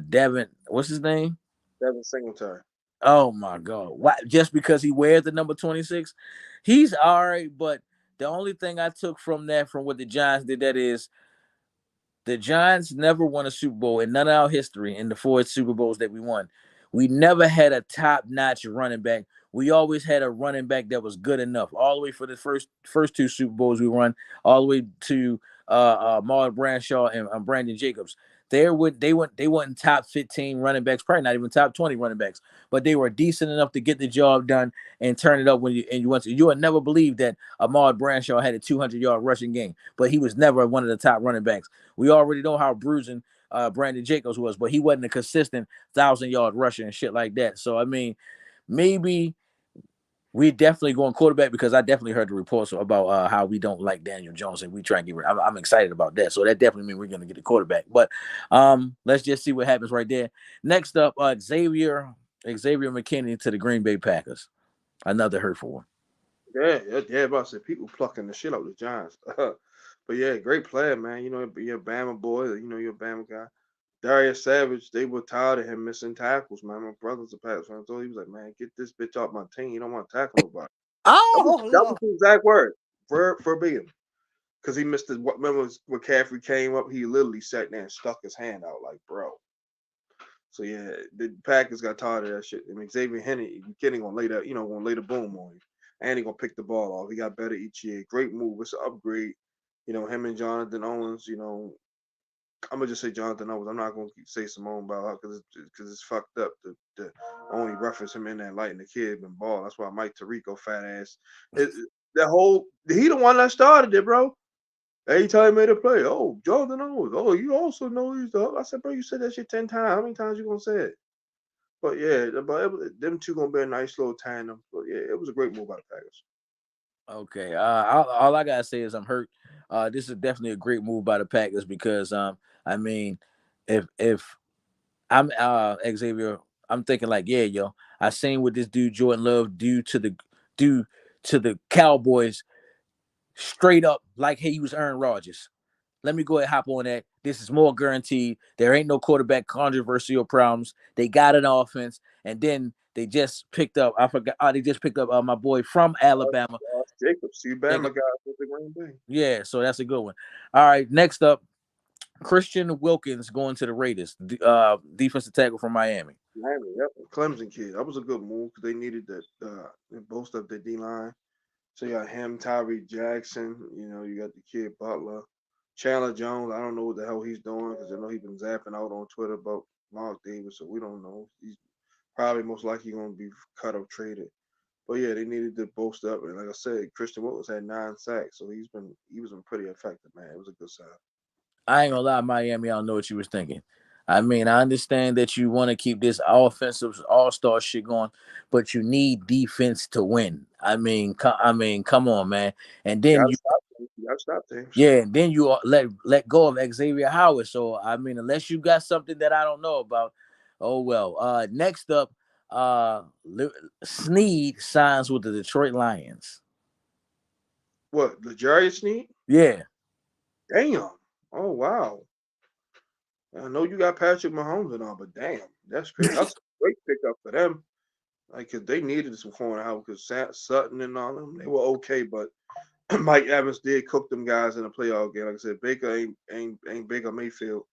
Devin. What's his name? Devin Singletary. Oh my God! Why? Just because he wears the number 26, he's all right. But the only thing I took from that, from what the Giants did, that is The Giants never won a Super Bowl in none of our history in the 4 Super Bowls that we won. We never had a top-notch running back. We always had a running back that was good enough. All the way for the first 2 Super Bowls we won, all the way to Marlon Bradshaw and Brandon Jacobs. They weren't top 15 running backs, probably not even top 20 running backs, but they were decent enough to get the job done and turn it up when you went to. You would never believe that Ahmad Bradshaw had a 200-yard rushing game, but he was never one of the top running backs. We already know how bruising Brandon Jacobs was, but he wasn't a consistent 1,000-yard rusher and shit like that. So I mean, maybe we definitely going quarterback because I definitely heard the reports about how we don't like Daniel Jones and we try and get rid. I'm excited about that. So that definitely means we're going to get a quarterback. But let's just see what happens right there. Next up, Xavier McKinney to the Green Bay Packers. Another hurtful one. Yeah. About to say people plucking the shit out of the Giants. But yeah, great player, man. You know, you're a Bama boy. You know, you're a Bama guy. Darius Savage, they were tired of him missing tackles, man. My brother's a Packers fan, so he was like, "Man, get this bitch off my team. You don't want to tackle nobody." That was Oh, the exact word, verbatim. Because he missed the. Remember when McCaffrey came up, he literally sat there and stuck his hand out like, "Bro." So yeah, the Packers got tired of that shit. I mean, Xavier McKinney gonna lay that, gonna lay the boom on you, and he gonna pick the ball off. He got better each year. Great move. It's an upgrade. Him and Jonathan Owens. I'm gonna just say Jonathan Owens. I'm not gonna say Simone Biles because it's fucked up to only reference him in that light. And the kid been ball. That's why Mike Tirico fat ass. He the one that started it, bro. Every time he made a play, oh, Jonathan Owens. Oh, you also know he's the. I said, bro, you said that shit 10 times. How many times you gonna say it? But yeah, them two gonna be a nice little tandem. But yeah, it was a great move by the Packers. okay. All I gotta say is I'm hurt. This is definitely a great move by the Packers because I mean, if I'm Xavier, I'm thinking like, yeah, yo, I seen what this dude Jordan Love do to the Cowboys straight up like he was Aaron Rodgers. Let me go ahead and hop on that. This is more guaranteed. There ain't no quarterback controversy or problems. They got an offense, and then they just picked up. I forgot. They just picked up my boy from Alabama. Josh Jacobs, see They Bama got, guys with the Green Bay. yeah, so that's a good one. All right, next up, Christian Wilkins going to the Raiders, defensive tackle from Miami. Miami, yep. Clemson kid. That was a good move because they needed that boast up the D line. So you got him, Tyree Jackson. You got the kid Butler, Chandler Jones. I don't know what the hell he's doing because I know he's been zapping out on Twitter about Mark Davis, so we don't know. He's probably most likely going to be cut or traded. But yeah, they needed to boast up, and like I said, Christian Wilkins had 9 sacks, so he was been pretty effective, man. It was a good sign. I ain't gonna lie, Miami. I don't know what you was thinking. I mean, I understand that you want to keep this offensive all-star shit going, but you need defense to win. Come on, man. And You then gotta you, stop things. You gotta stop things. yeah, and then you let go of Xavier Howard. So I mean, unless you got something that I don't know about, oh well. Next up, Sneed signs with the Detroit Lions. What, L'Jarius Sneed? Yeah, Damn. Oh wow. I know you got Patrick Mahomes and all, but damn, that's crazy. That's a great pickup for them. Like, cause they needed some corner help because Sutton and all them, they were okay, but Mike Evans did cook them guys in the playoff game. Like I said, Baker ain't Baker Mayfield.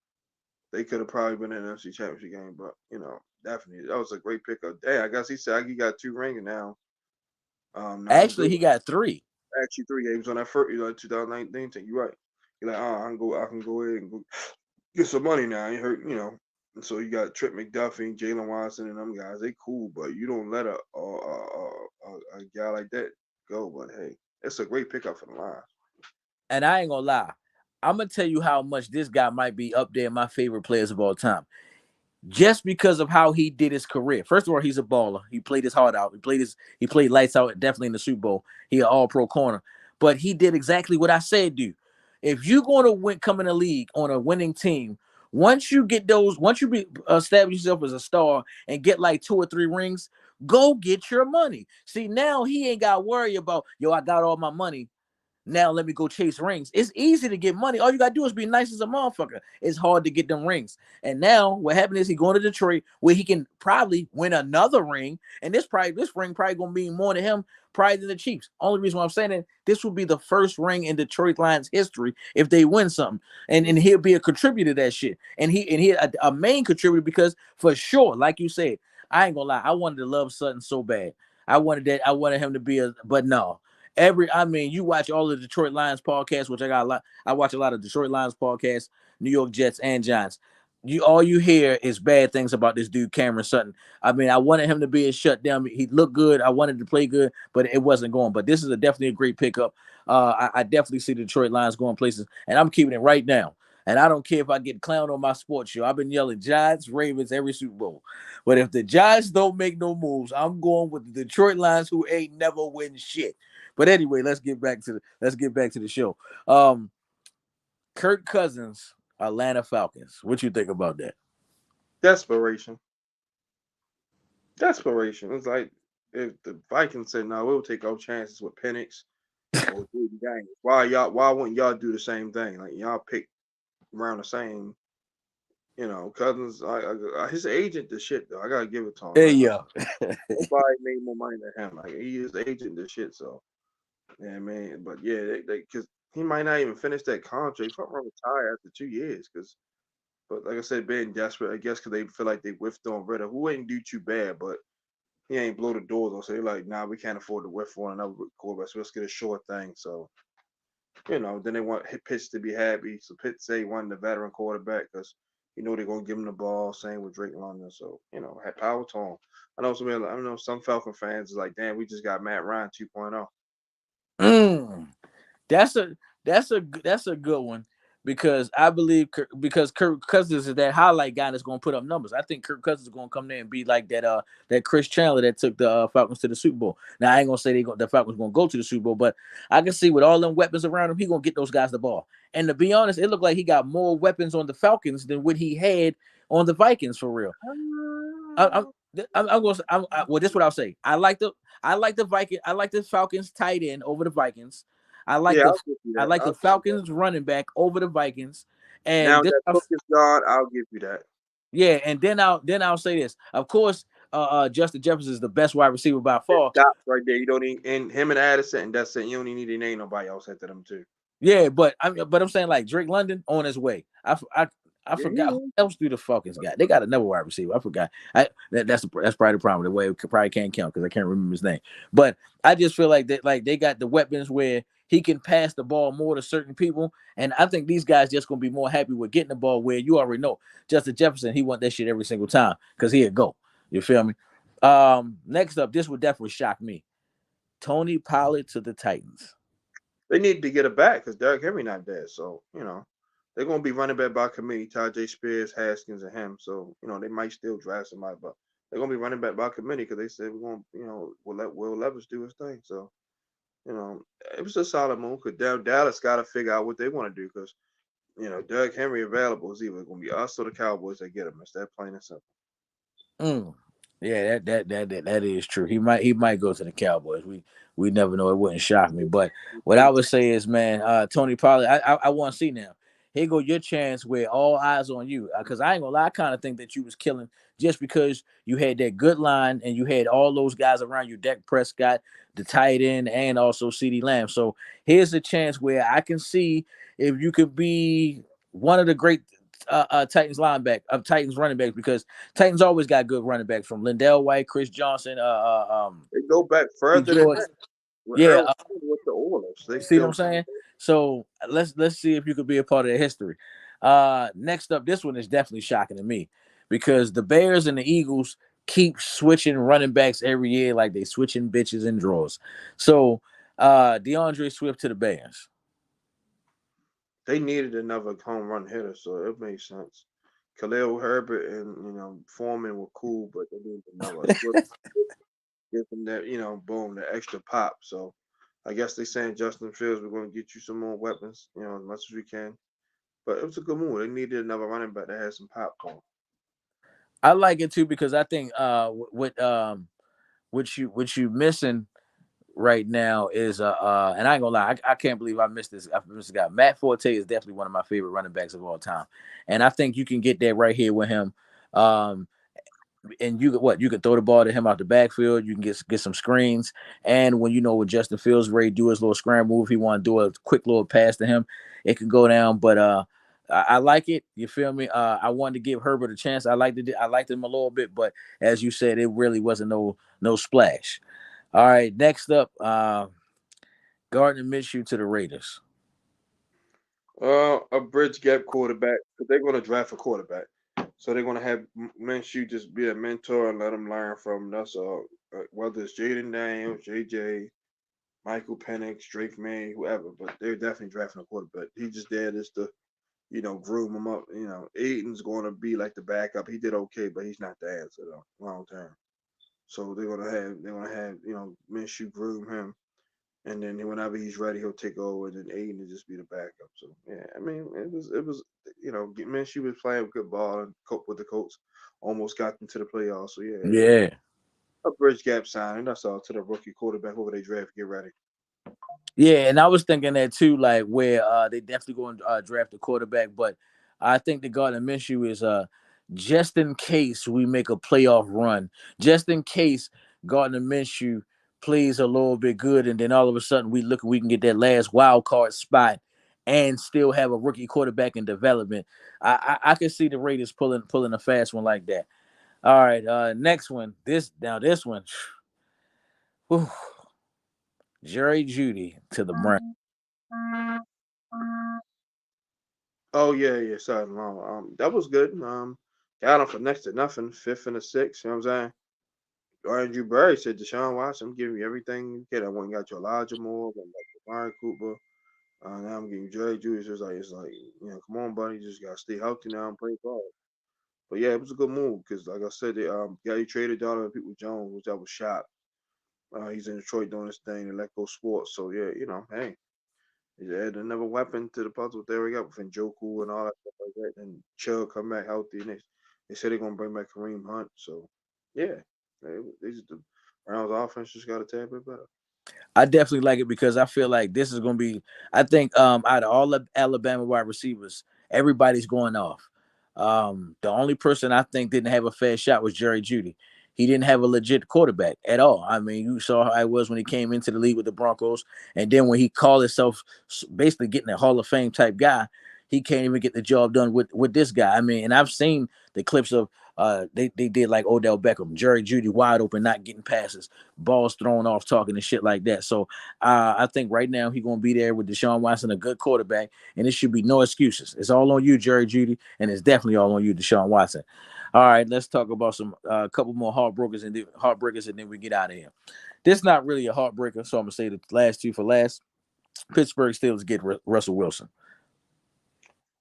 They could have probably been in the NFC Championship game, but definitely that was a great pickup. Damn, I guess he said he got 2 rings now. Now actually, he got 3. actually 3 games on that first, 2019 team. You're right. You're like, I can go ahead and go get some money now. You hurt. And so you got Trent McDuffie, Jalen Watson, and them guys. They cool, but you don't let a guy like that go. But hey, it's a great pickup for the Lions. And I ain't gonna lie, I'm gonna tell you how much this guy might be up there in my favorite players of all time. Just because of how he did his career. First of all, he's a baller. He played his heart out. He played lights out, definitely in the Super Bowl. He an all-pro corner. But he did exactly what I said, dude. If you're going to come in the league on a winning team, once you establish yourself as a star and get like 2 or 3 rings, go get your money. See, now he ain't got to worry about, I got all my money. Now let me go chase rings. It's easy to get money. All you gotta do is be nice as a motherfucker. It's hard to get them rings. And now what happened is he going to Detroit where he can probably win another ring. And this ring probably gonna mean more to him prior to the Chiefs. Only reason why I'm saying that this will be the first ring in Detroit Lions history if they win something, and he'll be a contributor to that shit, and he a main contributor because for sure, like you said, I ain't gonna lie, I wanted to love Sutton so bad. I wanted him to be but no. I mean, you watch all the Detroit Lions podcasts, which I got a lot. I watch a lot of Detroit Lions podcasts, New York Jets and Giants. All you hear is bad things about this dude Cameron Sutton. I mean, I wanted him to be a shutdown. He looked good. I wanted to play good, but it wasn't going. But this is definitely a great pickup. I definitely see the Detroit Lions going places, and I'm keeping it right now. And I don't care if I get clowned on my sports show. I've been yelling Giants, Ravens every Super Bowl. But if the Giants don't make no moves, I'm going with the Detroit Lions, who ain't never win shit. But anyway, let's get back to the show. Kirk Cousins, Atlanta Falcons. What you think about that? Desperation. Desperation. It's like if the Vikings said, "No, we'll take our chances with Penix or Jaden Daniels." Why wouldn't y'all do the same thing? Like y'all pick around the same. Cousins. His agent, the shit though. I gotta give it to him. Hey, Like, yo. nobody made more money than him. Like he is the agent, the shit. So yeah, man. But yeah, they because he might not even finish that contract. He probably retire after 2 years. But like I said, being desperate, I guess, because they feel like they whiffed on Ritter, who ain't do too bad, but he ain't blow the doors on. So they're like, nah, we can't afford to whiff on another quarterback. So let's get a short thing. So then they want Pitts to be happy. So Pitts say he wanted the veteran quarterback because they're gonna give him the ball. Same with Drake London. So had power to him. I know some Falcon fans is like, damn, we just got Matt Ryan 2.0. Mm. That's a good one because I believe because Kirk Cousins is that highlight guy that's going to put up numbers. I think Kirk Cousins is going to come there and be like that Chris Chandler that took the Falcons to the Super Bowl. Now I ain't gonna say the Falcons going to go to the Super Bowl, but I can see with all them weapons around him, he gonna get those guys the ball. And to be honest, it looked like he got more weapons on the Falcons than what he had on the Vikings for real. I, I'm going. Well, this is what I'll say. I like the Viking. I like the Falcons tight end over the Vikings. I like Yeah, the I'll give you I that. like I'll the give you that. Falcons running back over the Vikings. And Now this, that Cook is gone, I'll give you that. yeah, and then I'll say this. Of course, Justin Jefferson is the best wide receiver by It far. stops right there. You don't need and him and Addison, and that's it. You don't even need to name nobody else after them too. Yeah, but I'm saying like Drake London on his way. I Yeah, forgot who else do the Falcons got. They got another wide receiver. I forgot. That's probably the problem. The way it probably can't count because I can't remember his name. But I just feel like they got the weapons where he can pass the ball more to certain people, and I think these guys just gonna be more happy with getting the ball where you already know Justin Jefferson he want that shit every single time because he'll go. You feel me? Next up, this would definitely shock me. Tony Pollard to the Titans. they need to get it back because Derrick Henry not there. So they're gonna be running back by committee. Tajay Spears, Haskins, and him. So they might still draft somebody, but they're gonna be running back by committee because they said we're gonna we'll let Will Levis do his thing. So you know it was a solid move. Because Dallas got to figure out what they want to do because Derrick Henry available is either gonna be us or the Cowboys that get him. It's that plain and simple. Mm. Yeah, that is true. He might go to the Cowboys. We never know. It wouldn't shock me. But what I would say is, man, Tony Pollard, I want to see now. Here go your chance where all eyes on you. Because I ain't gonna lie, I kind of think that you was killing just because you had that good line and you had all those guys around you, Dak Prescott, the tight end, and also CeeDee Lamb. So here's a chance where I can see if you could be one of the great Titans running backs because Titans always got good running backs from Lindell White, Chris Johnson, They go back further than George. that with Yeah, Earl Smith with the Oilers. They you see what I'm still saying? So let's see if you could be a part of the history. Next up, this one is definitely shocking to me because the Bears and the Eagles keep switching running backs every year, like they switching bitches and draws. So DeAndre Swift to the Bears. they needed another home run hitter, so it made sense. Khalil Herbert and Foreman were cool, but they needed another Swift give them that boom the extra pop. So I guess they saying Justin Fields, we're going to get you some more weapons, as much as we can. But it was a good move. They needed another running back that had some pop to him. I like it too because I think what you missing right now is and I ain't gonna lie, I can't believe I missed this. I missed this guy. Matt Forte is definitely one of my favorite running backs of all time, and I think you can get that right here with him. Um, and you can throw the ball to him out the backfield. You can get some screens, and when you know what Justin Fields ready to do his little scramble move, he want to do a quick little pass to him, it can go down. But I like it. You feel me? I wanted to give Herbert a chance. I liked him a little bit, but as you said, it really wasn't no splash. All right, next up, Gardner Minshew to the Raiders. A bridge gap quarterback, because they're going to draft a quarterback. So they're going to have Minshew just be a mentor and let him learn from him. That's all. Whether it's Jaden Daniels, JJ, Michael Penix, Drake May, whoever, but they're definitely drafting a quarterback. He just there just to, groom him up. Aiden's going to be like the backup. He did okay, but he's not the answer though, long term. So they're gonna have Minshew groom him, and then whenever he's ready, he'll take over, and then Aiden will just be the backup. So yeah, I mean, it was Minshew was playing good ball and cope with the Colts, almost got them to the playoffs. So yeah, it was Yeah. a bridge gap signing. That's all to the rookie quarterback whoever they draft. Get ready. Yeah, and I was thinking that too, like where they definitely going to draft a quarterback, but I think the Gardner Minshew is just in case we make a playoff run, just in case Gardner Minshew plays a little bit good, and then all of a sudden we can get that last wild card spot and still have a rookie quarterback in development. I can see the Raiders pulling a fast one like that. All right, next one. This one, whew, Jerry Judy to the Browns. Oh yeah, yeah. Sorry, no, that was good. Got him for next to nothing, fifth and a sixth. You know what I'm saying? Andrew Berry said, Deshaun Watson, I'm giving you everything you get. I went and got you Elijah Moore, went back to Brian Cooper. Now I'm getting Jerry Judy. It's like, come on, buddy, you just gotta stay healthy now and play ball. But yeah, it was a good move because, like I said, they got you traded Donovan People Jones, which I was shocked. He's in Detroit doing his thing and let go sports. So yeah, hey, he added another weapon to the puzzle. There we go with Njoku and all that stuff like that. And Chubb come back healthy, and they said they're gonna bring back Kareem Hunt. So yeah, the Browns offense just got a tad bit better. I definitely like it because I feel like this is going to be. I think out of all the Alabama wide receivers, everybody's going off. The only person I think didn't have a fair shot was Jerry Judy. He didn't have a legit quarterback at all. I mean, you saw how it was when he came into the league with the Broncos, and then when he called himself basically getting a Hall of Fame type guy, he can't even get the job done with this guy. I mean, and I've seen the clips of they did like Odell Beckham, Jerry Judy wide open, not getting passes, balls thrown off, talking and shit like that. So I think right now he's gonna be there with Deshaun Watson, a good quarterback, and it should be no excuses. It's all on you, Jerry Judy, and it's definitely all on you, Deshaun Watson. All right, let's talk about some couple more heartbreakers, and then we get out of here. This is not really a heartbreaker, so I'm gonna say the last two for last. Pittsburgh Steelers get Russell Wilson.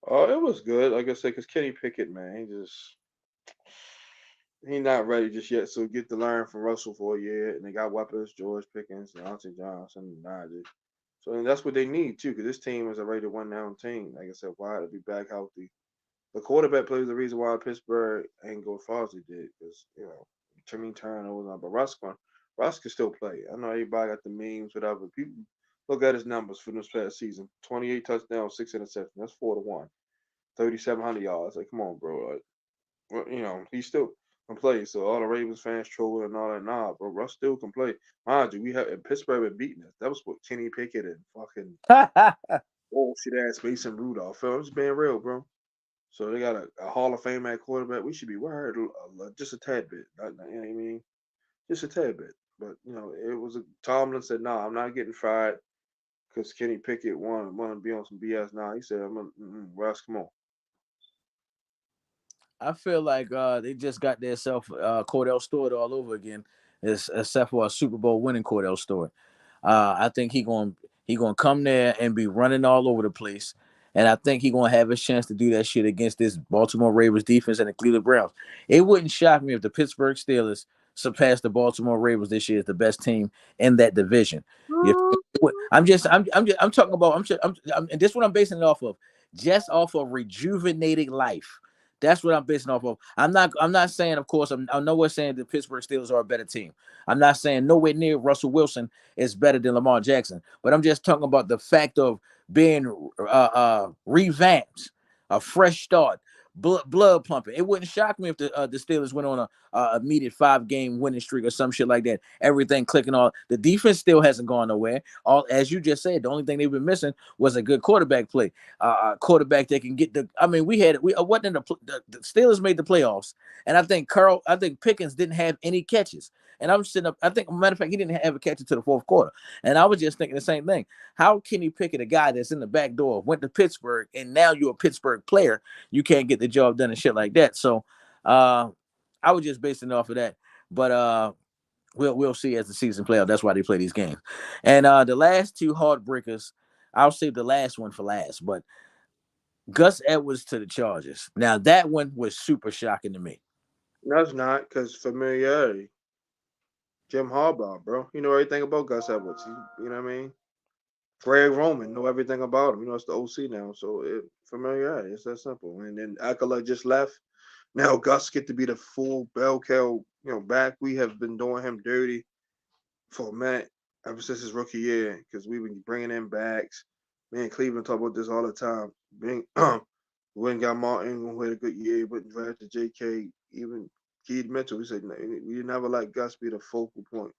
Oh, it was good. Like I said, because Kenny Pickett, man, he not ready just yet. So get to learn from Russell for a year, and they got weapons: George Pickens, Deontay Johnson, Najee. So that's what they need too, because this team is a rated one down team. Like I said, why to be back healthy. The quarterback plays the reason why Pittsburgh ain't go as far as they did, because Timmy Turner was on, but Russ can still play. I know everybody got the memes, whatever. People look at his numbers for this past season: 28 touchdowns, 6 interceptions. That's 4-1, 3,700 yards. Like, come on, bro. Like, he still can play. So all the Ravens fans trolling and all that, nah, bro. Russ still can play. Mind you, we have in Pittsburgh been beating us. That was what Kenny Pickett and fucking bullshit ass Mason Rudolph. Felt just being real, bro. So they got a Hall of Fame at quarterback. We should be worried just a tad bit. You know what I mean? Just a tad bit. But it was Tomlin said, "Nah, I'm not getting fired because Kenny Pickett want to be on some BS." Nah, he said, Russ, come on." I feel like they just got their self Cordell Stewart all over again, except for a Super Bowl winning Cordell Stewart. I think he gonna come there and be running all over the place, and I think he gonna have a chance to do that shit against this Baltimore Ravens defense and the Cleveland Browns. It wouldn't shock me if the Pittsburgh Steelers surpassed the Baltimore Ravens this year as the best team in that division. You- I'm talking about and this is what I'm basing it off of, just off of rejuvenated life. That's what I'm basing off of. I'm not saying, of course, I'm nowhere saying the Pittsburgh Steelers are a better team. I'm not saying nowhere near Russell Wilson is better than Lamar Jackson. But I'm just talking about the fact of being revamped, a fresh start, blood pumping. It wouldn't shock me if the Steelers went on a immediate 5 game winning streak or some shit like that. Everything clicking on. The defense still hasn't gone nowhere. All as you just said, the only thing they've been missing was a good quarterback play. Quarterback that can get the. I mean, we wasn't in the Steelers made the playoffs, and I think Pickens didn't have any catches. And I'm sitting up. I think, matter of fact, he didn't have a catch until the fourth quarter. And I was just thinking the same thing. How can you pick at a guy that's in the back door, went to Pittsburgh, and now you're a Pittsburgh player? You can't get the job done and shit like that. So I was just basing it off of that. But we'll see as the season play out. That's why they play these games. And the last two heartbreakers, I'll save the last one for last. But Gus Edwards to the Chargers. Now that one was super shocking to me. That's not because familiarity. Jim Harbaugh, bro. You know everything about Gus Edwards. You know what I mean? Greg Roman know everything about him. You know it's the OC now, so familiarity. It's that simple. And then Akala just left. Now Gus get to be the full bell cow, back. We have been doing him dirty for a minute ever since his rookie year because we've been bringing in backs. Me and Cleveland talk about this all the time. We went and got Martin who had a good year, but drafted J.K. Even Keith Mitchell. We said we never let Gus be the focal point.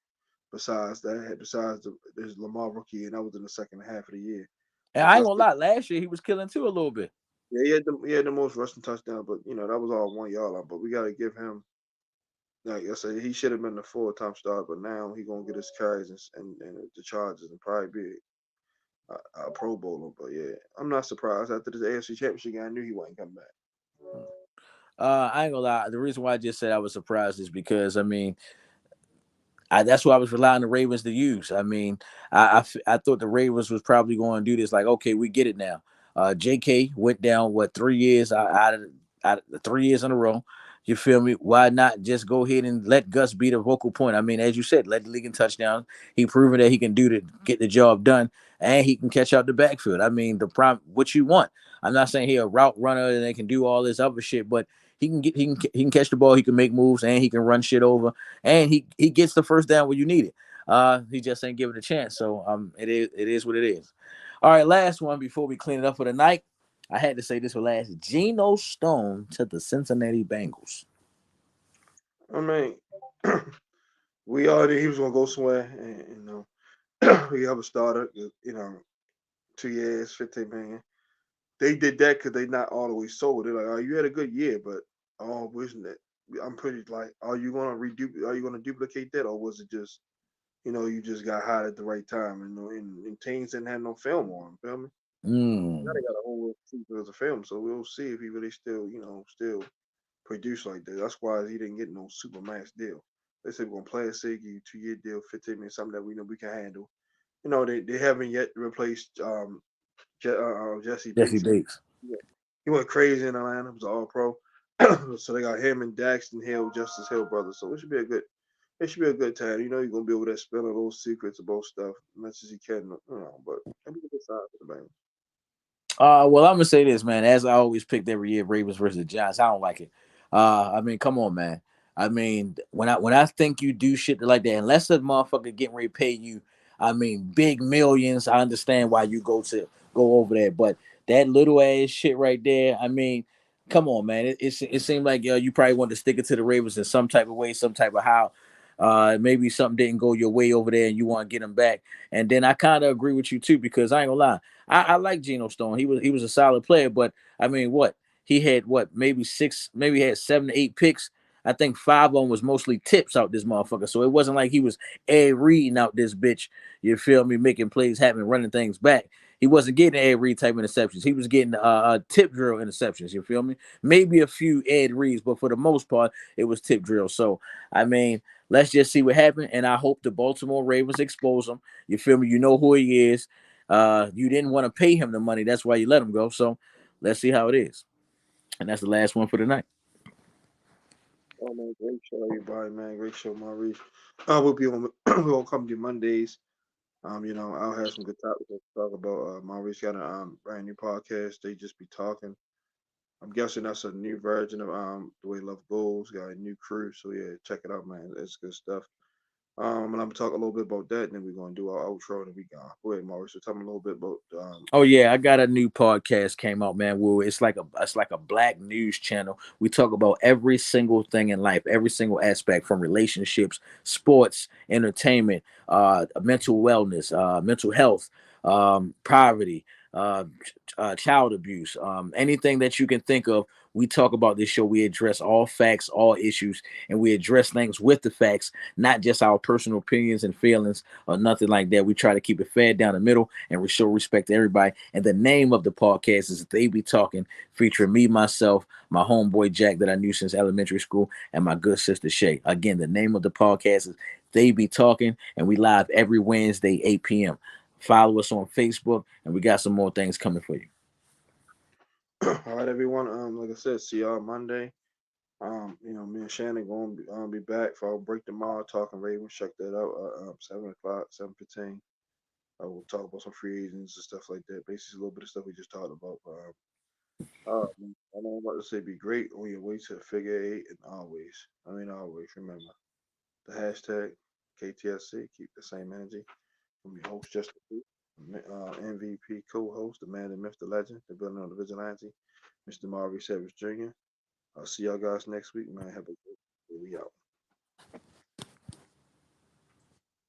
Besides there's Lamar rookie, and that was in the second half of the year. And So I ain't Gus, gonna lie, last year he was killing too a little bit. yeah, he had the most rushing touchdown, but that was all 1 yard line. But we got to give him, like I said, he should have been the full-time starter, but now he gonna get his carries and the Chargers and probably be a Pro Bowler. But yeah, I'm not surprised after this AFC Championship game. I knew he wasn't coming back. I ain't gonna lie. The reason why I just said I was surprised is because I mean that's what I was relying on the Ravens to use. I mean, I thought the Ravens was probably going to do this. Like, okay, we get it now. J.K. went down 3 years out of 3 years in a row. You feel me? Why not just go ahead and let Gus be the vocal point? I mean, as you said, led the league in touchdowns. He proven that he can do to get the job done, and he can catch out the backfield. I mean, what you want. I'm not saying he a route runner and they can do all this other shit, but he can catch the ball. He can make moves and he can run shit over and he gets the first down when you need it. He just ain't give it a chance. So it is what it is. All right, last one before we clean it up for the night. I had to say this for last. Geno Stone to the Cincinnati Bengals. I mean, we already he was gonna go somewhere, and we have a starter. 2 years, 15 million. They did that because they not all the way sold. They're like, oh, you had a good year, but wasn't it? I'm pretty like, are you gonna duplicate that, or was it just, you just got hot at the right time, and teams didn't have no film on him. Feel me? Now they Mm. got a whole season of film, so we'll see if he really still produce like that. That's why he didn't get no super max deal. They said we're gonna play a sig, 2 year deal, 15 million, something that we know we can handle. They haven't yet replaced Jesse Jesse Bates. Bates. He went crazy in Atlanta. He was all pro. So they got him and Daxton Hill, Justice Hill brothers. So it should be a good time. You're gonna be able to spill those secrets about stuff as much as you can. But it'll be a good time for the Bengals. Well, I'm gonna say this, man. As I always picked every year, Ravens versus the Giants. I don't like it. I mean, come on, man. I mean, when I think you do shit like that, unless a motherfucker getting ready to pay you, I mean, big millions. I understand why you go over there, but that little ass shit right there. I mean, come on, man. It seemed like you probably want to stick it to the Ravens in some type of way, some type of how. Maybe something didn't go your way over there, and you want to get them back. And then I kind of agree with you too because I ain't gonna lie. I like Geno Stone. He was a solid player, but I mean, what he had maybe six, maybe he had 7 to 8 picks. I think 5 of them was mostly tips out this motherfucker. So it wasn't like he was a reading out this bitch. You feel me? Making plays happen, running things back. He wasn't getting Ed Reed type interceptions. He was getting tip drill interceptions. You feel me? Maybe a few Ed Reeds, but for the most part, it was tip drill. So I mean, let's just see what happened, and I hope the Baltimore Ravens expose him. You feel me? You know who he is. You didn't want to pay him the money. That's why you let him go. So let's see how it is. And that's the last one for the night. Oh man, great show, everybody, man. Great show, Maurice. We'll be on. We'll come to Mondays. I'll have some good topics to talk about. Maurice got a brand new podcast. They just be talking. I'm guessing that's a new version of the way Love Goes. Got a new crew, so yeah, check it out, man. It's good stuff. And I'm gonna talk a little bit about that, and then we're gonna do our outro, and we gone. Go ahead, Maurice. So tell me a little bit about Oh yeah, I got a new podcast came out, man. Where it's like a black news channel. We talk about every single thing in life, every single aspect from relationships, sports, entertainment, mental wellness, mental health, poverty, child abuse, anything that you can think of. We talk about this show. We address all facts, all issues, and we address things with the facts, not just our personal opinions and feelings or nothing like that. We try to keep it fair down the middle and we show respect to everybody. And the name of the podcast is They Be Talking, featuring me, myself, my homeboy Jack that I knew since elementary school, and my good sister Shay. Again, the name of the podcast is They Be Talking, and we live every Wednesday, 8 p.m. Follow us on Facebook, and we got some more things coming for you. All right, everyone. Like I said, see y'all Monday. Me and Shannon be back for our break tomorrow talking Ravens. Check that out. 7 o'clock, 7:15. We'll talk about some free agents and stuff like that. Basically, a little bit of stuff we just talked about. I know I'm about to say be great on your way to the figure eight, and always remember the hashtag KTSC. Keep the same energy. I'm your host, Justin P. MVP co-host, the man, the myth, the legend, the building on the vigilante, Mr. Marvin Savage Jr. I'll see y'all guys next week, man. Have a good day. We out.